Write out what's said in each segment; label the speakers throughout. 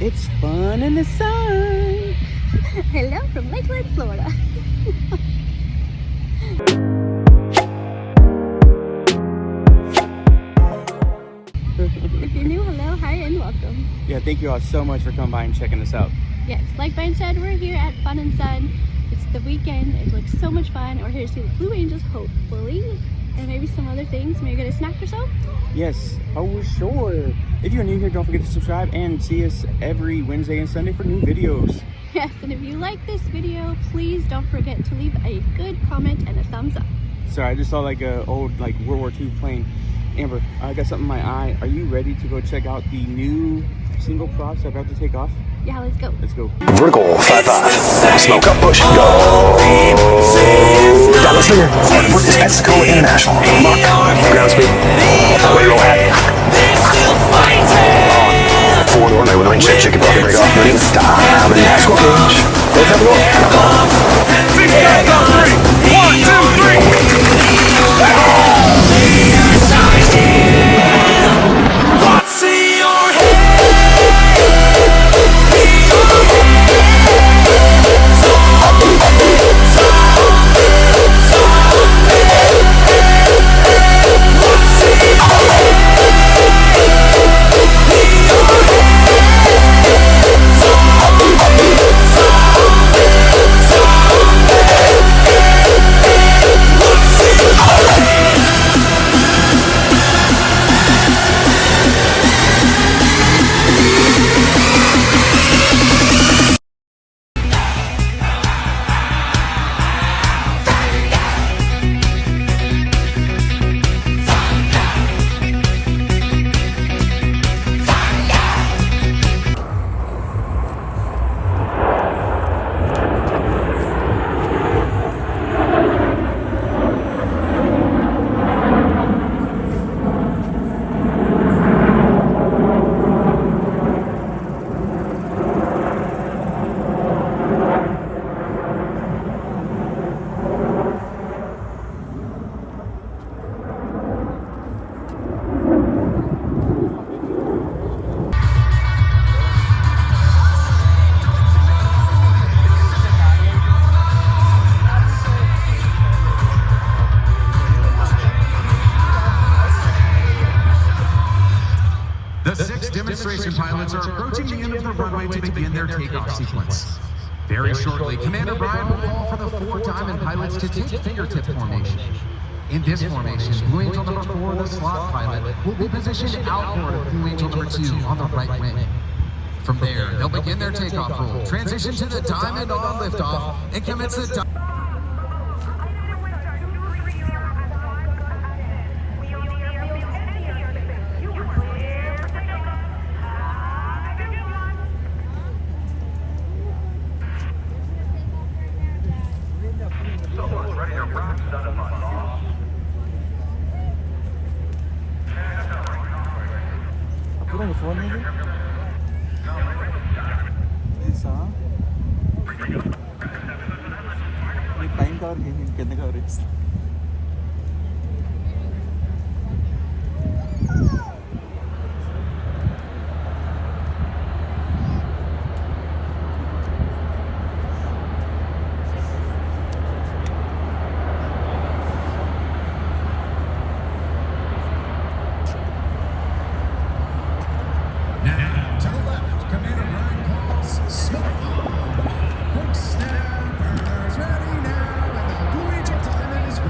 Speaker 1: It's fun in the sun.
Speaker 2: Hello from Lakeland, Florida. If you're new, hello, hi, and welcome.
Speaker 1: Yeah, thank you all so much for coming by and checking this out.
Speaker 2: Yes, like Brian said, we're here at Fun and Sun. It's the weekend. It looks so much fun. We're here to see the Blue Angels, hopefully, and maybe some other things. Maybe get a snack or so.
Speaker 1: Yes, oh sure. If you're new here, don't forget to subscribe and see us every Wednesday and Sunday for new videos.
Speaker 2: Yes, and if you like this video, please don't forget to leave a good comment and a thumbs up.
Speaker 1: Sorry, I just saw like a old World War II plane. Amber, I got something in my eye. Are you ready to go check out the new single props that are about to take off?
Speaker 2: Yeah, let's go.
Speaker 1: Let's go.
Speaker 3: Vertical 5-5. Smoke up, push, go. Dallas Lear. Frankfurt is Mexico International. Mark. Ground speed. Way to roll hat. Forward runway with a range check. Chicken pocket break off. Moving. Diamond dash. Squawk cage. Go time to go. Knock off. 3, 1, 2, 3. What's in your head?
Speaker 4: The 6 demonstration pilots are approaching the end of the runway to begin their takeoff sequence. Very shortly, Commander Brian will call for the 4 diamond pilots to take fingertip formation. In this formation, Blue Angel number 4, the slot pilot, will be positioned outboard of Blue Angel number 2 on the right wing. From there, they'll begin their takeoff roll, transition to the diamond on liftoff, and commence the
Speaker 1: Apa dah phone ni? Bisa. Ni time cover ni कितने coverage?
Speaker 5: Now, to the left, Commander Brian calls smoke on. Quick snap, burners ready now, and the Blue Angel diamond is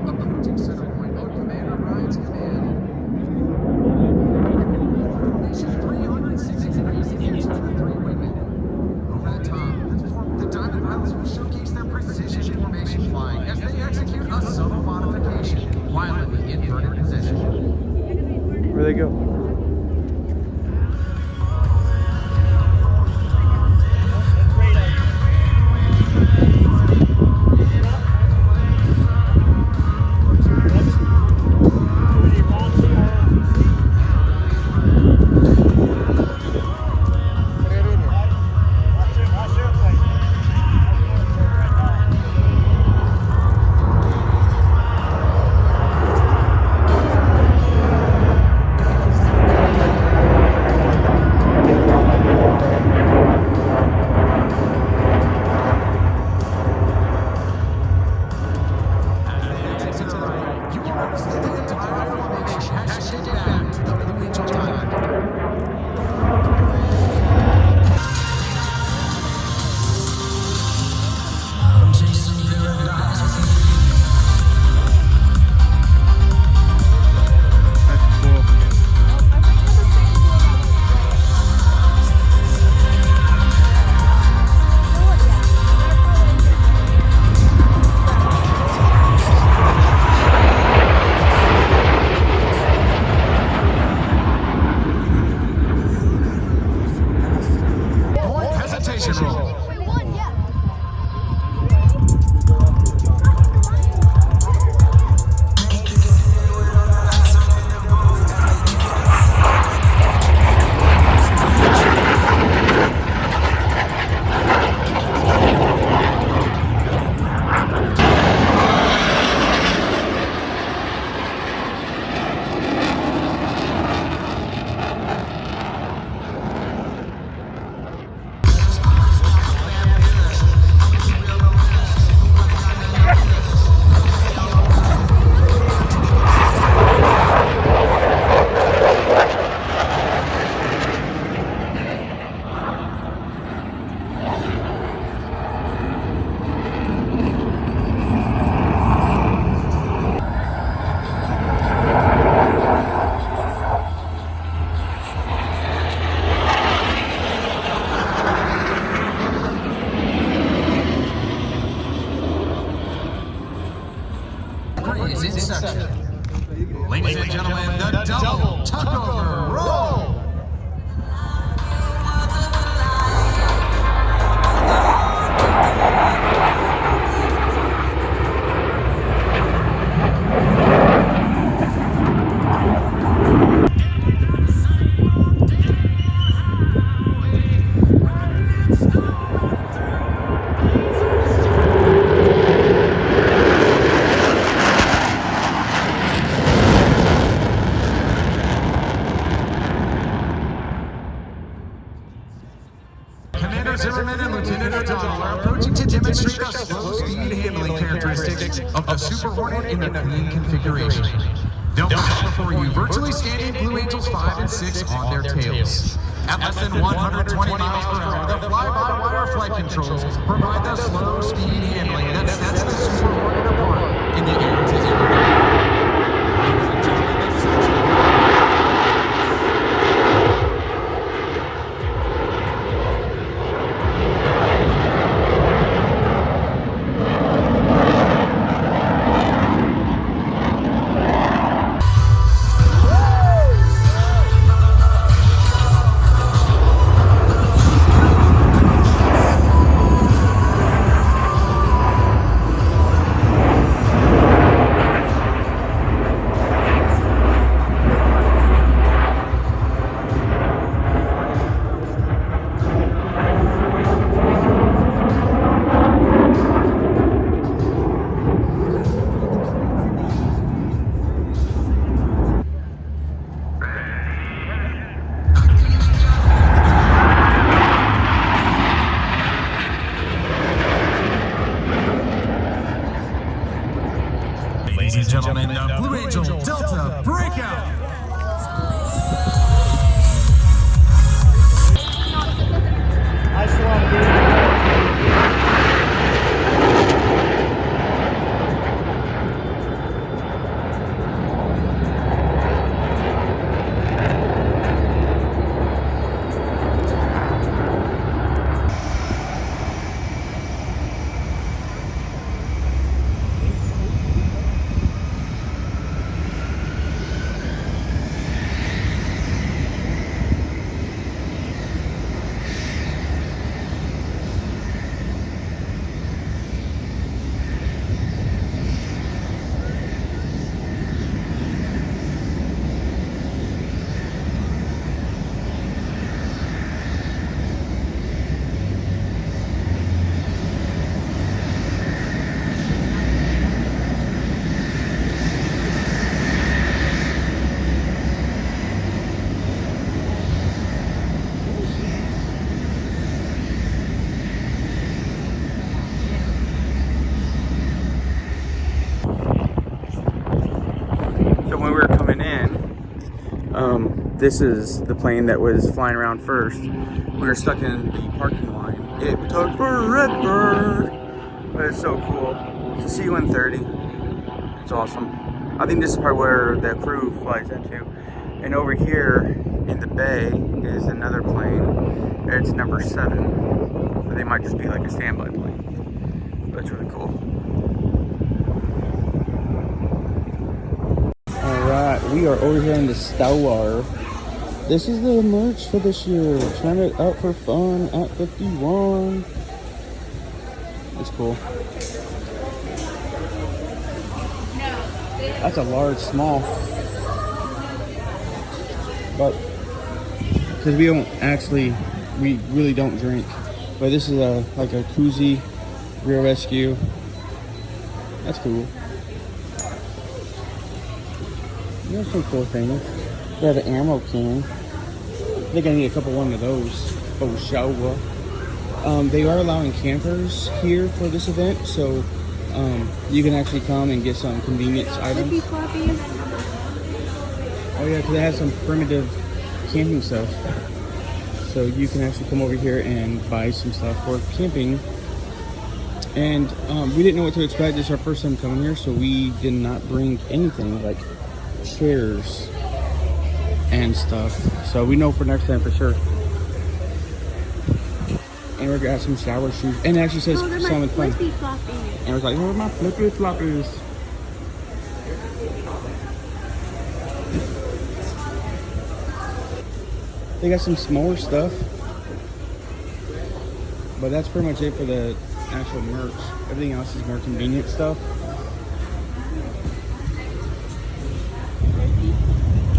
Speaker 4: Approaching center point on Commander Ryan's command. Formation 360 degrees into the three-way minute. Over the top, the Diamond Pilots will showcase their precision formation flying as they execute a subtle modification while in the inverted position.
Speaker 1: Where they go?
Speaker 4: Is in section. Ladies and gentlemen, the double tuck-over roll. Zimmerman and Lieutenant O'Donnell are approaching to demonstrate the slow speed handling characteristics of the Super Hornet in the Queen configuration. Don't pass before you, virtually standing Blue Angels 5 and 6 on their tails. At less than 120 miles per hour, the fly-by-wire flight controls provide the slow speed handling that sets the Super Hornet apart in the air-to-air. Ladies and gentlemen, the Blue Angel Delta Breakout.
Speaker 1: When we were coming in, this is the plane that was flying around first. We were stuck in the parking line. It took forever, but it's so cool. It's a C-130. It's awesome. I think this is part where the crew flies into. And over here in the bay is another plane. It's number 7. But they might just be like a standby plane. But it's really cool. Alright, we are over here in the store. This is the merch for this year. Trying it out for fun at 51. It's cool. That's a large, small. But, because we really don't drink. But this is like a koozie rear rescue. That's cool. There's some cool things. They have an ammo can. I think I need a couple one of those. Oh, show. They are allowing campers here for this event, so you can actually come and get some convenience items. Oh yeah, because they have some primitive camping stuff. So you can actually come over here and buy some stuff for camping. And we didn't know what to expect. This is our first time coming here, so we did not bring anything like chairs and stuff, so we know for next time for sure. And we're gonna have some shower shoes, and it actually says Salmon Fun. And I was like, where are my flippy floppies? They got some s'more stuff, but that's pretty much it for the actual merch. Everything else is more convenient stuff.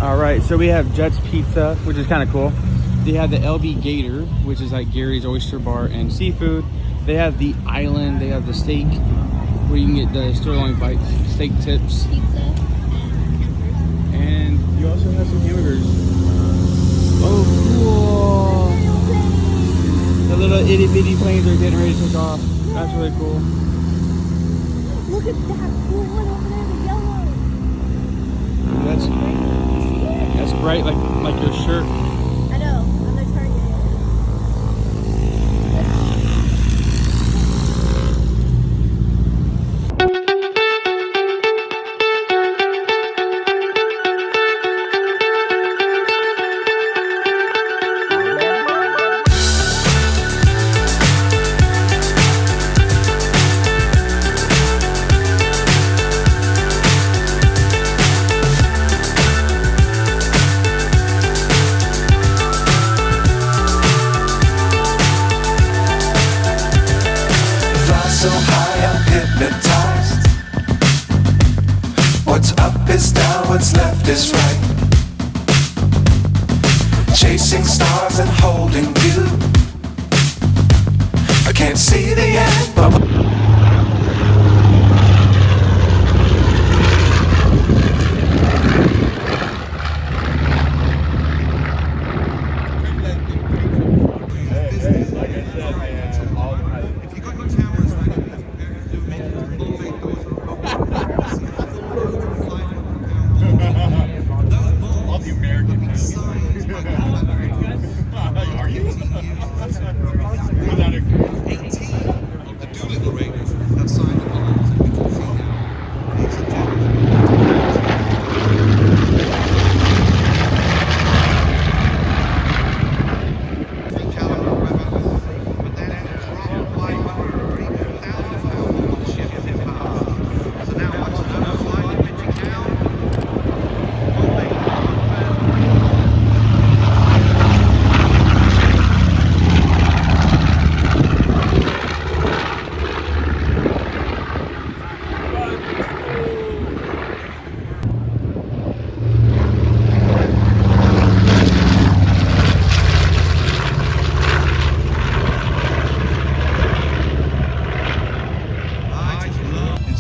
Speaker 1: All right, so we have Jets Pizza, which is kind of cool. They have the LB Gator, which is like Gary's Oyster Bar and seafood. They have the Island. They have the steak, where you can get the sirloin bites, steak tips.
Speaker 2: Pizza
Speaker 1: and you also have some hamburgers. Oh, cool. The little itty bitty planes are getting ready to take off. That's really cool.
Speaker 2: Look at that cool one over there, the yellow.
Speaker 1: That's bright, like your shirt.
Speaker 2: I know, I'm the target.
Speaker 6: So high I'm hypnotized. What's up is down, what's left is right. Chasing stars and holding you. I can't see the end, but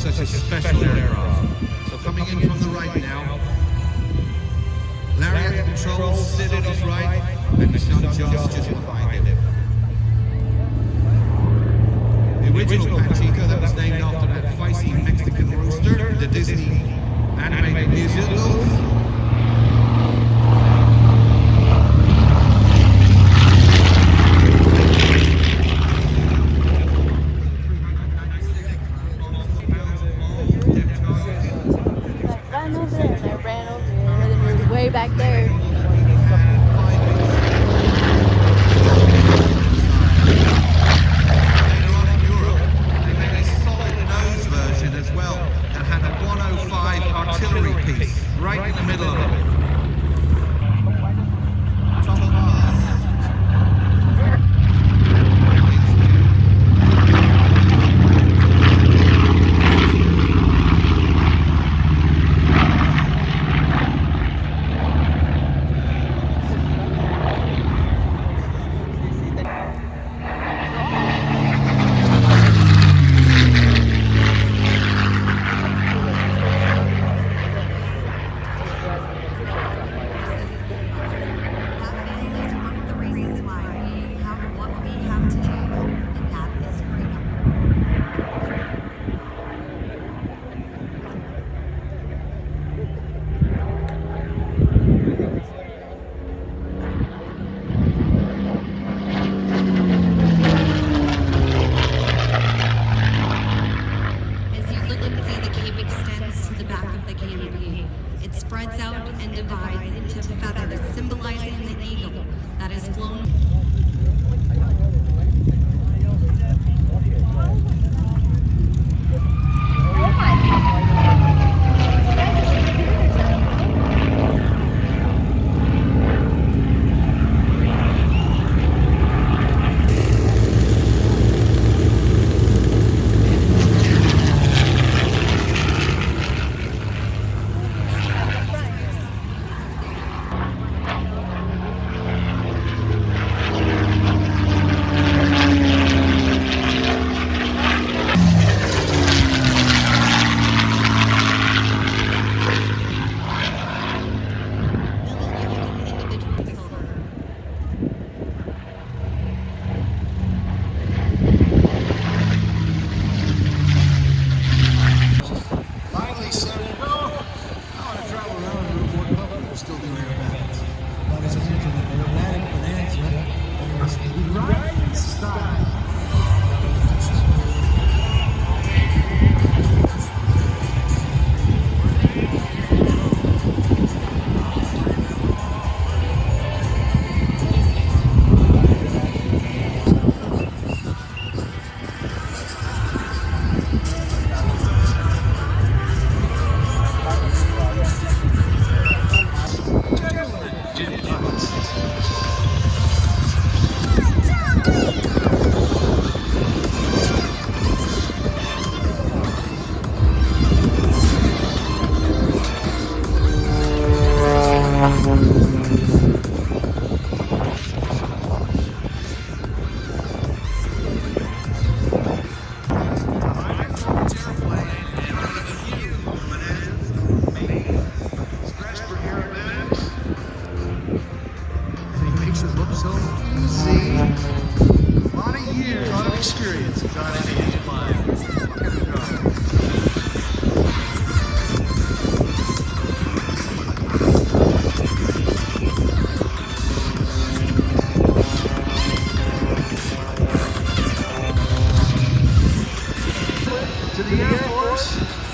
Speaker 4: such a special aircraft. So coming in from the right now, Larry at the controls, Sid at his right, and Michelle just behind him. The original Pachinko that was named after that feisty Mexican rooster, the Disney animated musical.
Speaker 2: Ran over there and I ran over here and then you're way back there.
Speaker 4: Later on in Europe, they made a solid nose version as well that had a 105 artillery piece right in the middle of it.
Speaker 7: It spreads out and divides into feathers, symbolizing the eagle that is flown.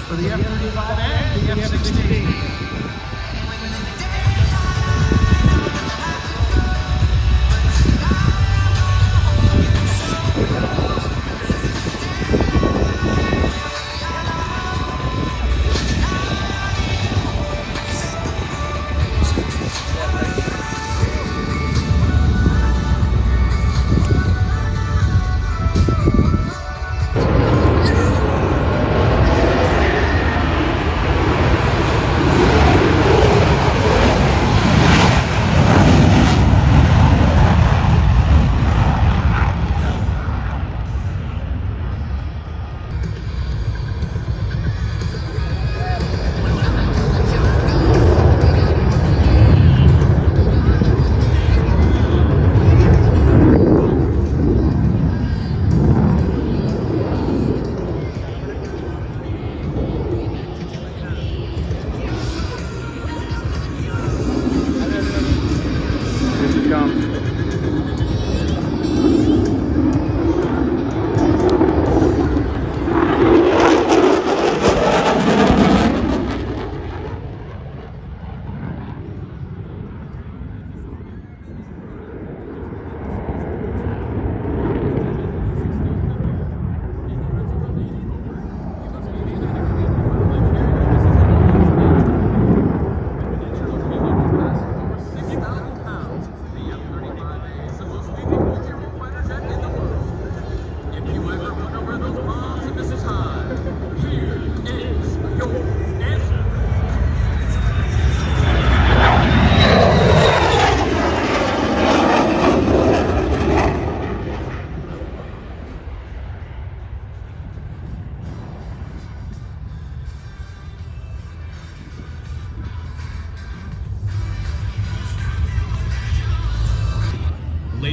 Speaker 4: For the F-35 and the F-16.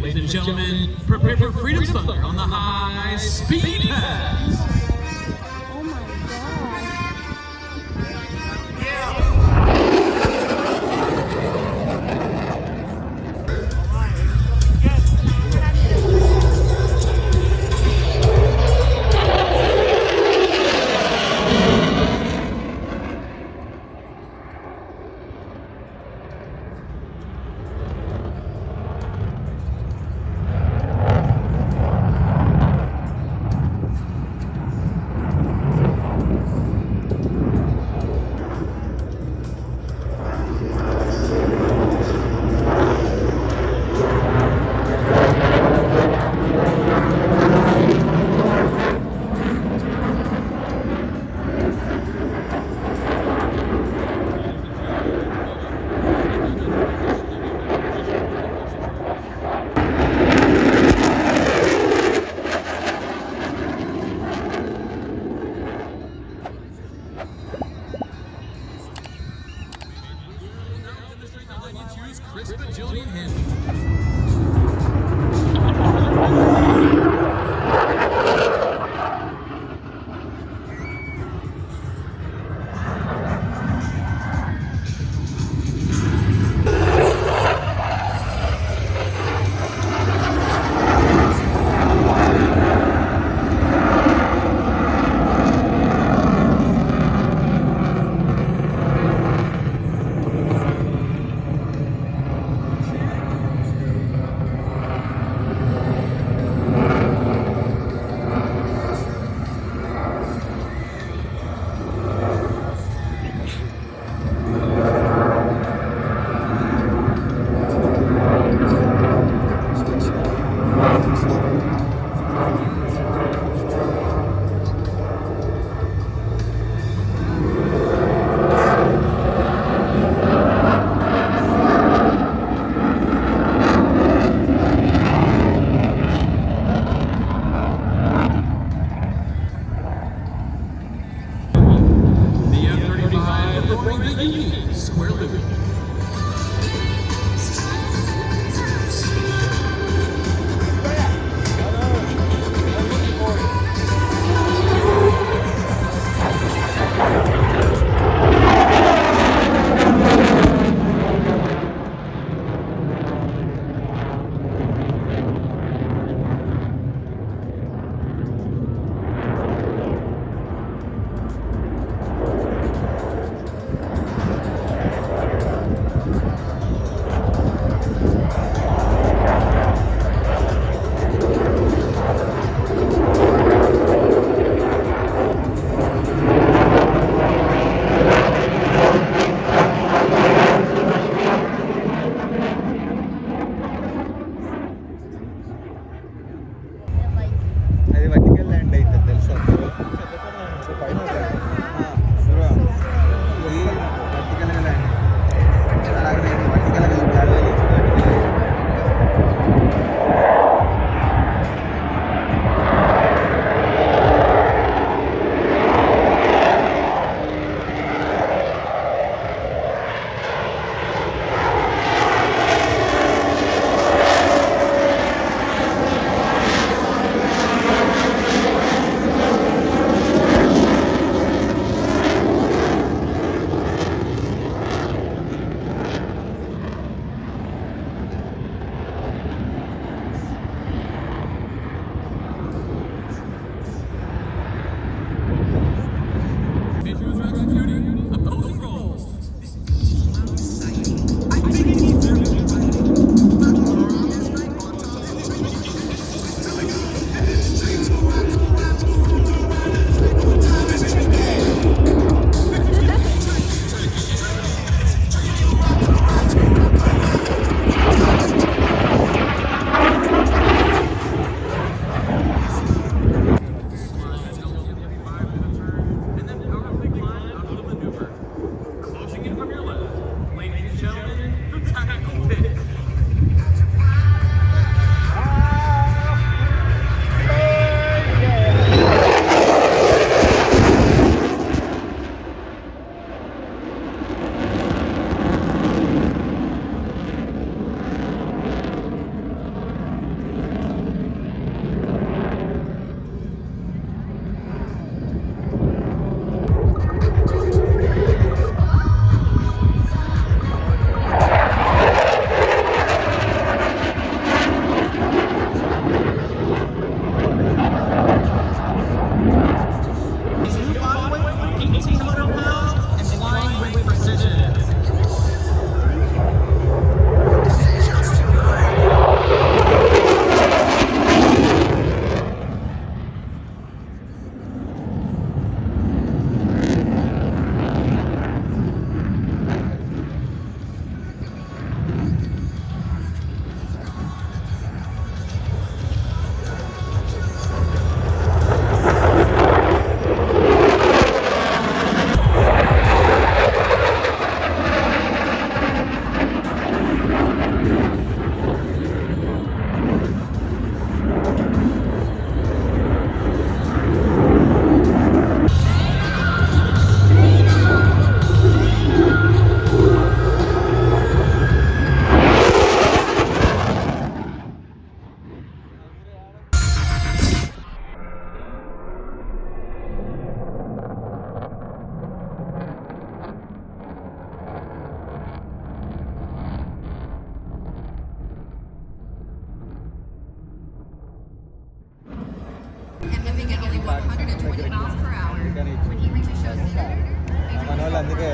Speaker 4: Ladies and gentlemen, prepare for Freedom Thunder on the high speed pass.
Speaker 2: Oh my god.
Speaker 4: And then power pick line out of the
Speaker 1: మనోళ్ళు అందుకే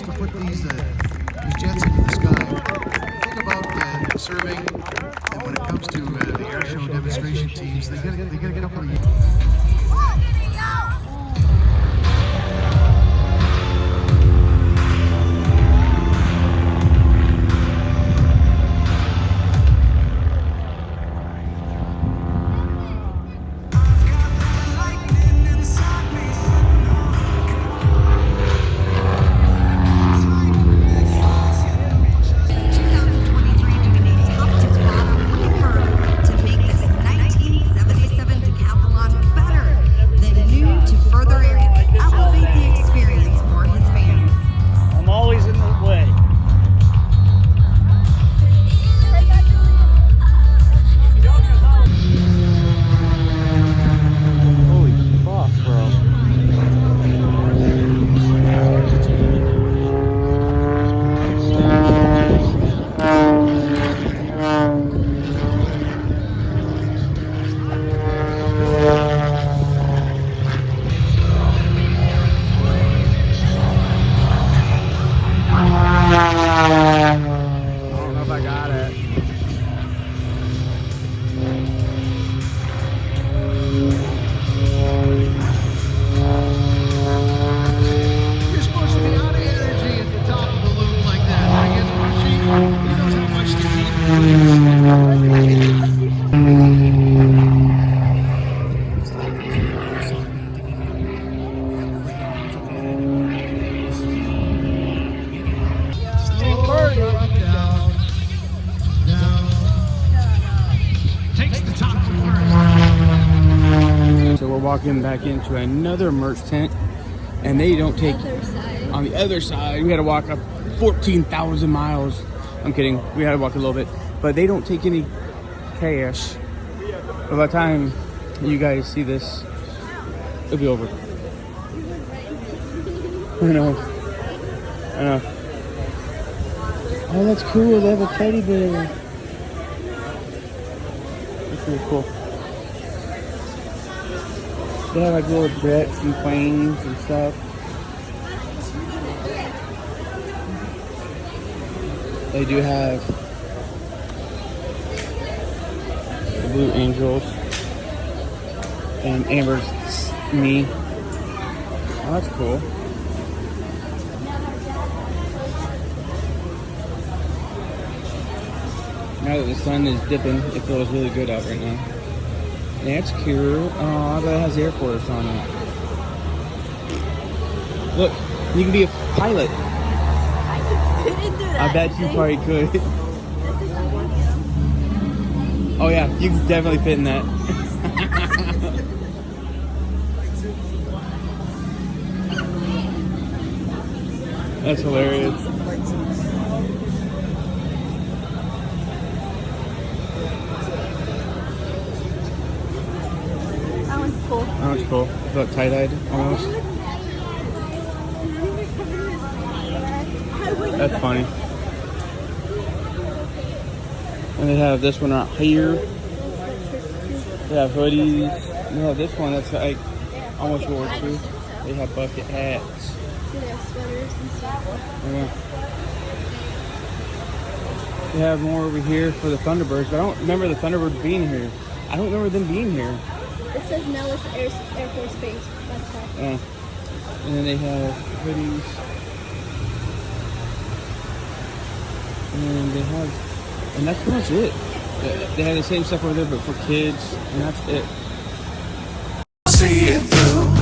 Speaker 8: To put these jets into the sky. Think about serving, and when it comes to the air show demonstration teams, they get a couple of years.
Speaker 1: So we're walking back into another merch tent, and they don't take on the other side. We had to walk up 14,000 miles. I'm kidding. We had to walk a little bit, but they don't take any cash. By the time you guys see this, it'll be over. I know. Oh, that's cool. They have a teddy bear. That's really cool. They have like little jets and planes and stuff. They do have the Blue Angels and Amber's me. Oh, that's cool. Now that the sun is dipping, it feels really good out right now. That's cute. Oh, but it has Air Force on it. Look, you can be a pilot. I bet you probably could. Oh yeah, you can definitely fit in that. That's hilarious.
Speaker 2: That one's cool.
Speaker 1: That one's cool. It's about tie-dyed almost. That's funny. And they have this one out here. They have hoodies. And they have this one that's like almost World War II. They have bucket hats.
Speaker 2: They have sweaters and stuff.
Speaker 1: Yeah. They have more over here for the Thunderbirds, but I don't remember the Thunderbirds being here. I don't remember them being here.
Speaker 2: It says Nellis Air Force Base. That's all.
Speaker 1: Yeah. And then they have hoodies. And they have, and that's pretty much it. They have the same stuff over there, but for kids, and that's it.
Speaker 6: See it through.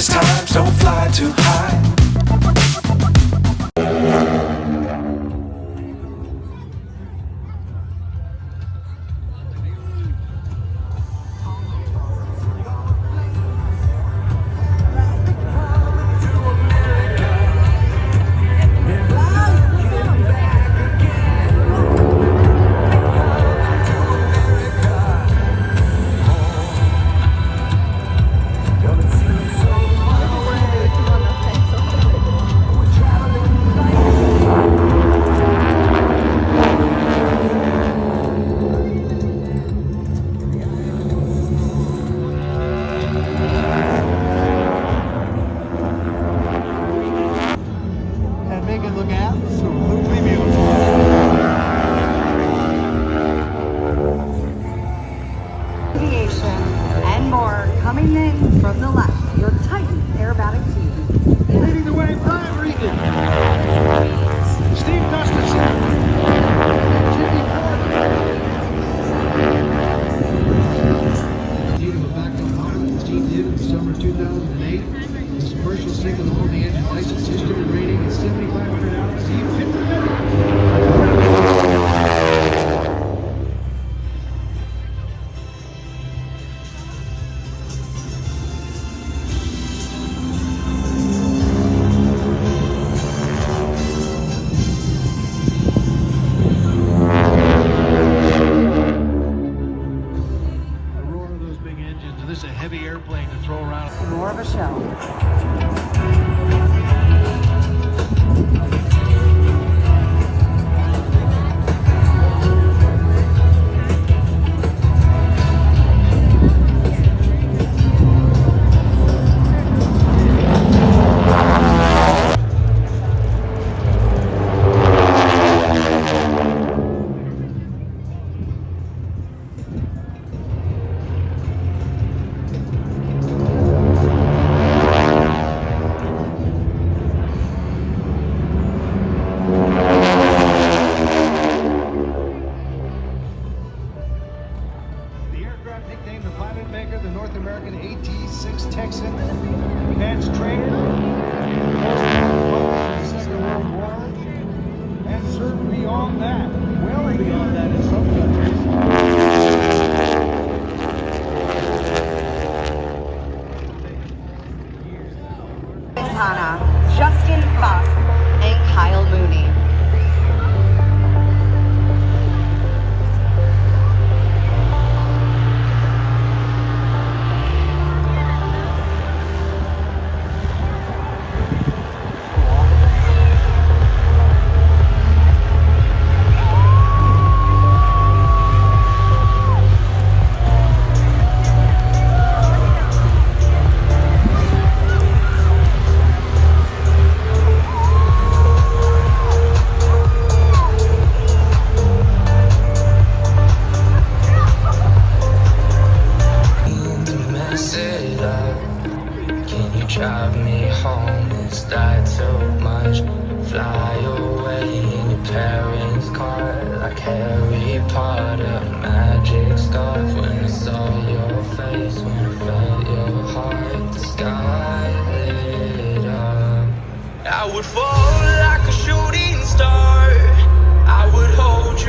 Speaker 6: Times don't fly too high.
Speaker 7: Coming in from the left, your Titan aerobatic team.
Speaker 8: Leading the way, Brian Regan. Steve Gustafson. Jimmy Porter. Of a backup pilot, the team did in the summer 2008. His commercial single to hold the engine license, history rating is 7,500 hours. He fit the minute. This is a heavy airplane to throw around.
Speaker 7: More of a show.
Speaker 8: Nicknamed the pilot maker, the North American AT-6 Texan, advanced trainer, the Second World War, and served beyond that, well beyond that in some countries.
Speaker 7: Justin Fox and Kyle Mooney.
Speaker 9: Drive me home, it's died so much. Fly away in your parents' car like Harry Potter. Magic scarf when I saw your face, when I felt your heart, the sky lit up. I would fall like a shooting star, I would hold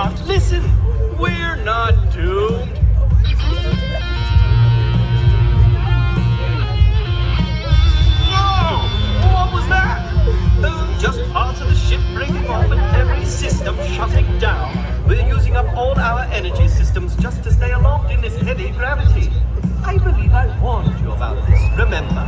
Speaker 10: not. Listen, we're not doomed. Whoa! What was that? Just parts of the ship breaking off and every system shutting down. We're using up all our energy systems just to stay aloft in this heavy gravity. I believe I warned you about this, remember?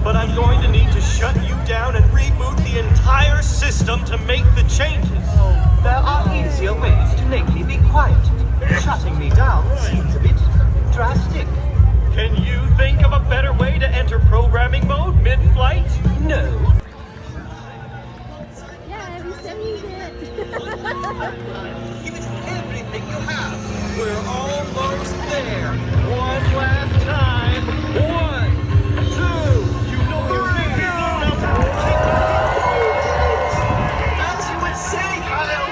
Speaker 10: But I'm going to need to shut you down and reboot the entire system to make the changes. There are easier ways to make me be quiet. Shutting me down seems a bit drastic. Can you think of a better way to enter programming mode mid-flight? No.
Speaker 2: Yeah, have you sent me it?
Speaker 10: Give it everything you have. We're almost there. One last time. 1, 2, 3. As you would say, Kyle.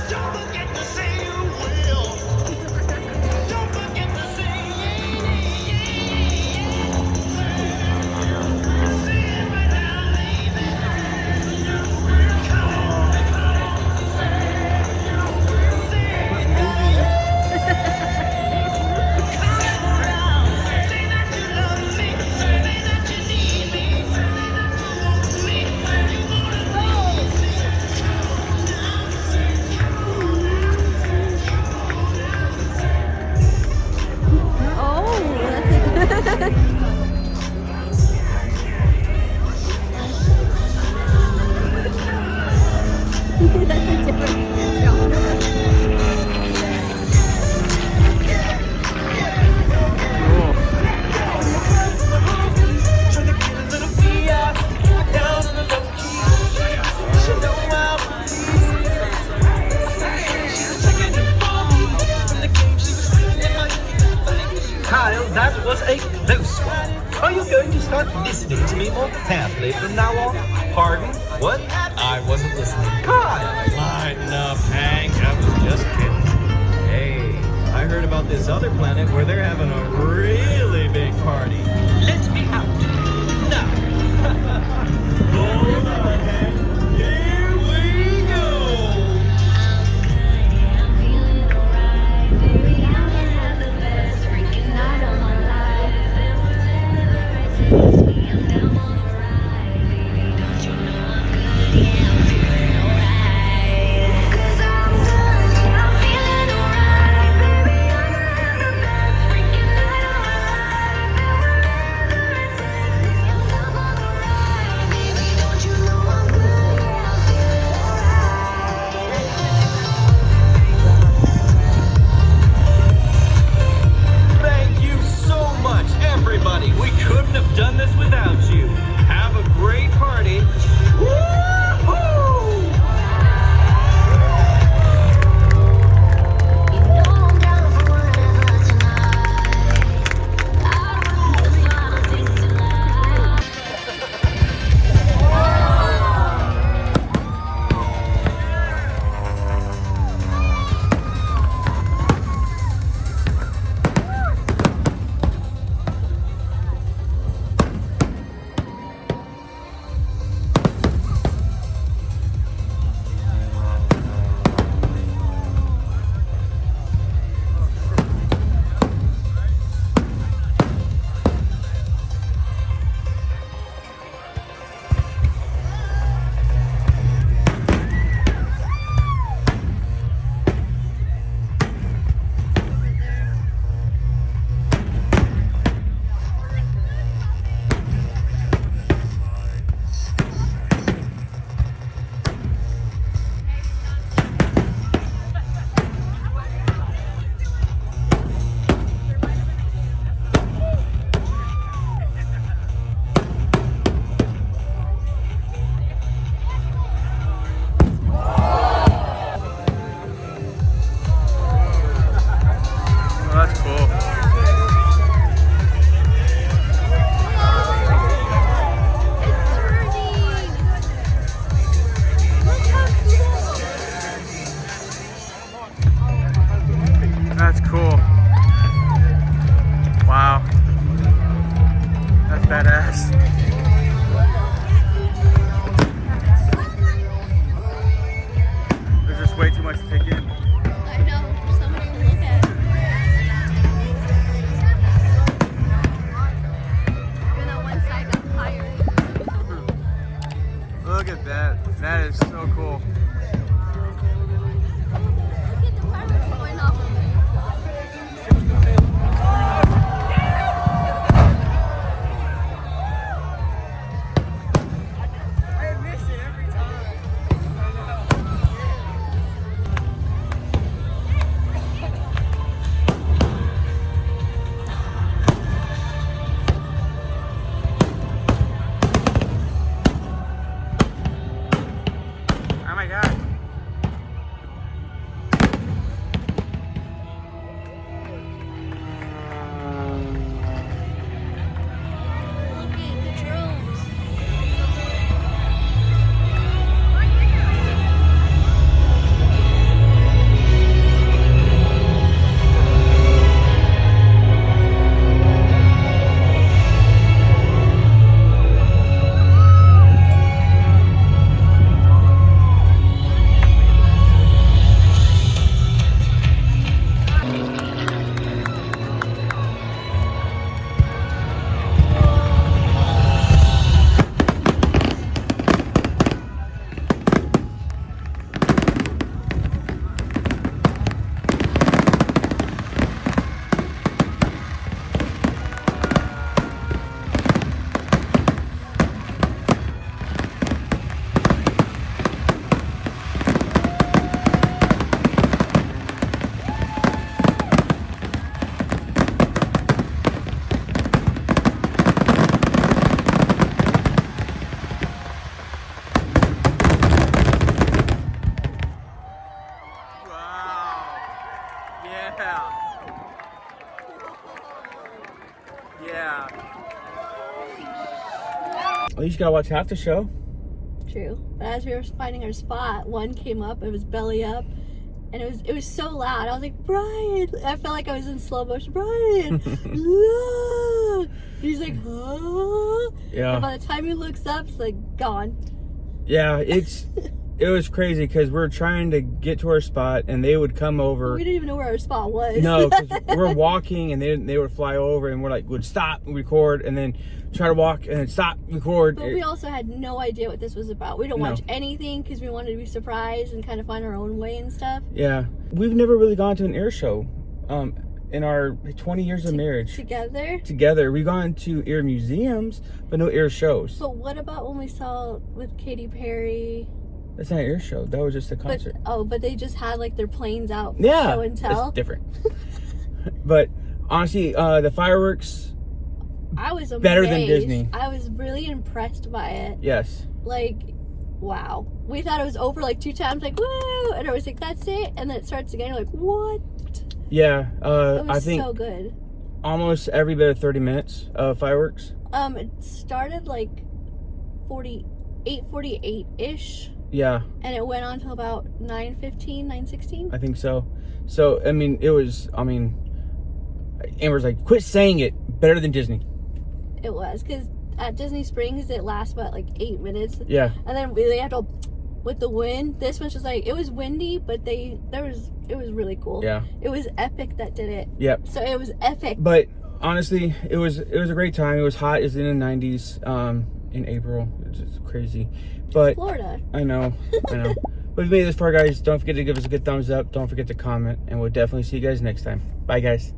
Speaker 10: Don't forget to say you will. Don't forget to say Kyle, that was a close one. Are you going to start listening to me more carefully from now on? Pardon? What? I wasn't listening. Kyle! Lighten up, Hank. I was just kidding. Hey, I heard about this other planet where they're having a really big party. Let me out. Now. Hold on, Hank. Here we go.
Speaker 11: Freaking out alright, baby.
Speaker 1: That is so cool. Oh my God. Yeah. Well, you just gotta watch half the show.
Speaker 2: True. But as we were finding our spot, one came up, it was belly up, and it was so loud. I was like, Brian! I felt like I was in slow motion. Brian! Look! He's like, huh?
Speaker 1: Yeah.
Speaker 2: And by the time he looks up, it's like gone.
Speaker 1: Yeah, it was crazy because we're trying to get to our spot and they would come over.
Speaker 2: We didn't even know where our spot was.
Speaker 1: No, because we're walking and they would fly over and we're like, would stop and record and then try to walk and then stop, record.
Speaker 2: But we also had no idea what this was about. We don't watch anything because we wanted to be surprised and kind of find our own way and stuff.
Speaker 1: Yeah. We've never really gone to an air show in our 20 years of marriage. Together. We've gone to air museums, but no air shows.
Speaker 2: But what about when we saw with Katy Perry?
Speaker 1: That's not an air show. That was just a concert.
Speaker 2: But they just had like their planes out for
Speaker 1: yeah,
Speaker 2: show and tell.
Speaker 1: It's different. But honestly, the fireworks,
Speaker 2: I was amazed.
Speaker 1: Better than Disney.
Speaker 2: I was really impressed by it.
Speaker 1: Yes.
Speaker 2: Like, wow. We thought it was over like 2 times, like, woo! And I was like, that's it. And then it starts again. You're like, what?
Speaker 1: Yeah.
Speaker 2: It was
Speaker 1: I think
Speaker 2: so good.
Speaker 1: Almost every bit of 30 minutes of fireworks.
Speaker 2: It started like 8:48-ish.
Speaker 1: Yeah.
Speaker 2: And it went on till about 9:15, 9:16.
Speaker 1: I think so. So, I mean, Amber's like, quit saying it. Better than Disney.
Speaker 2: It was, because at Disney Springs, it lasts about like 8 minutes.
Speaker 1: Yeah.
Speaker 2: And then they had to, with the wind, this one's just like, it was windy, but it was really cool.
Speaker 1: Yeah.
Speaker 2: It was Epic that did it.
Speaker 1: Yep.
Speaker 2: So it was epic.
Speaker 1: But honestly, it was a great time. It was hot. It was in the 90s in April. It's just crazy. But
Speaker 2: Florida.
Speaker 1: I know. But if you made it this far, guys, don't forget to give us a good thumbs up. Don't forget to comment. And we'll definitely see you guys next time. Bye, guys.